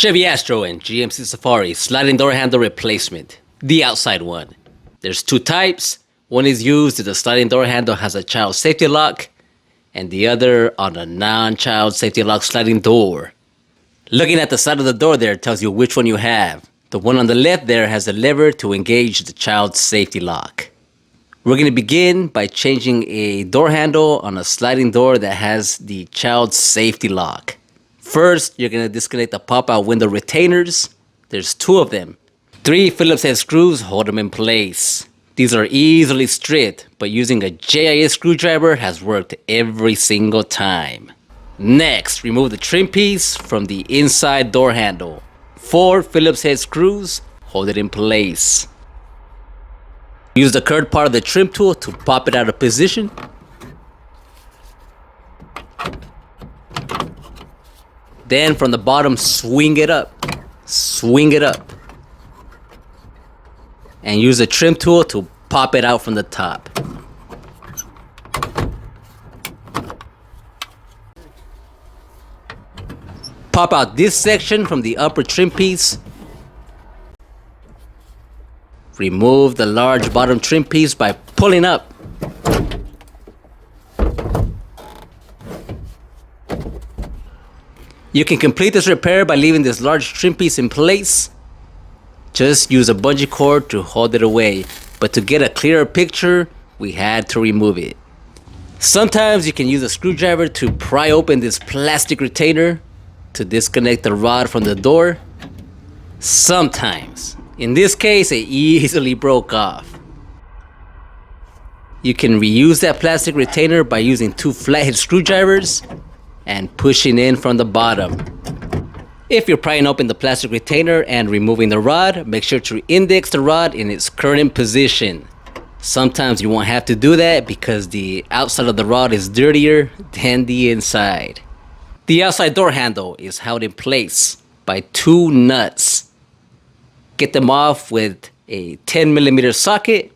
Chevy Astro and GMC Safari sliding door handle replacement, the outside one. There's two types. One is used if the sliding door handle has a child safety lock, and the other on a non-child safety lock sliding door. Looking at the side of the door there tells you which one you have. The one on the left there has a lever to engage the child safety lock. We're going to begin by changing a door handle on a sliding door that has the child safety lock. First, you're going to disconnect the pop-out window retainers. There's two of them. 3 Phillips head screws hold them in place. These are easily stripped, but using a JIS screwdriver has worked every single time. Next, remove the trim piece from the inside door handle. 4 Phillips head screws hold it in place. Use the curved part of the trim tool to pop it out of position. Then from the bottom, swing it up. Swing it up. And use the trim tool to pop it out from the top. Pop out this section from the upper trim piece. Remove the large bottom trim piece by pulling up. You can complete this repair by leaving this large trim piece in place. Just use a bungee cord to hold it away, but to get a clearer picture, we had to remove it. Sometimes you can use a screwdriver to pry open this plastic retainer to disconnect the rod from the door. Sometimes. In this case, it easily broke off. You can reuse that plastic retainer by using 2 flathead screwdrivers and pushing in from the bottom. If you're prying open the plastic retainer and removing the rod, make sure to index the rod in its current position. Sometimes you won't have to do that because the outside of the rod is dirtier than the inside. The outside door handle is held in place by 2 nuts. Get them off with a 10mm socket.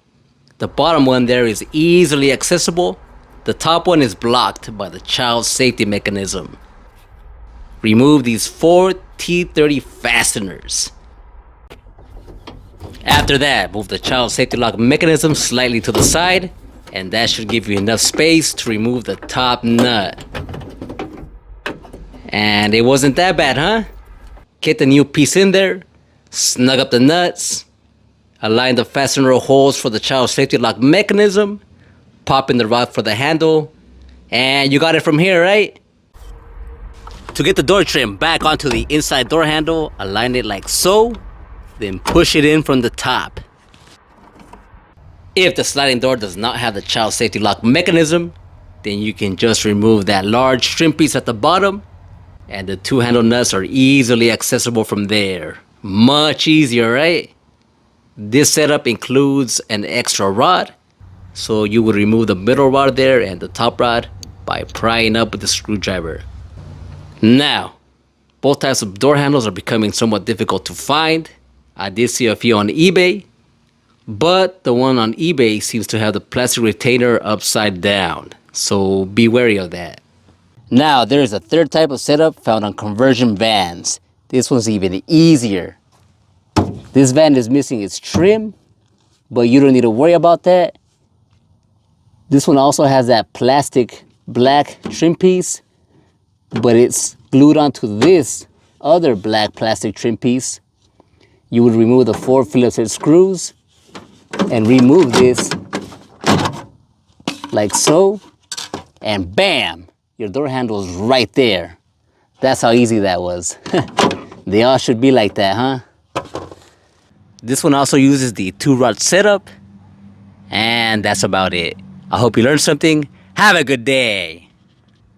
The bottom one there is easily accessible. The top one is blocked by the child safety mechanism. Remove these 4 T30 fasteners. After that, move the child safety lock mechanism slightly to the side, and that should give you enough space to remove the top nut. And it wasn't that bad, huh? Get the new piece in there, snug up the nuts, align the fastener holes for the child safety lock mechanism, pop in the rod for the handle, and you got it from here, right? To get the door trim back onto the inside door handle, align it like so, then push it in from the top. If the sliding door does not have the child safety lock mechanism, then you can just remove that large trim piece at the bottom, and the 2 handle nuts are easily accessible from there. Much easier, right? This setup includes an extra rod, so you would remove the middle rod there and the top rod by prying up with the screwdriver. Now, both types of door handles are becoming somewhat difficult to find. I did see a few on eBay, but the one on eBay seems to have the plastic retainer upside down, so be wary of that. Now, there is a third type of setup found on conversion vans. This one's even easier. This van is missing its trim, but you don't need to worry about that. This one also has that plastic black trim piece, but it's glued onto this other black plastic trim piece. You would remove the 4 Phillips head screws and remove this like so, and bam, your door handle is right there. That's how easy that was. They all should be like that, huh? This one also uses the 2-rod setup, and that's about it. I hope you learned something. Have a good day.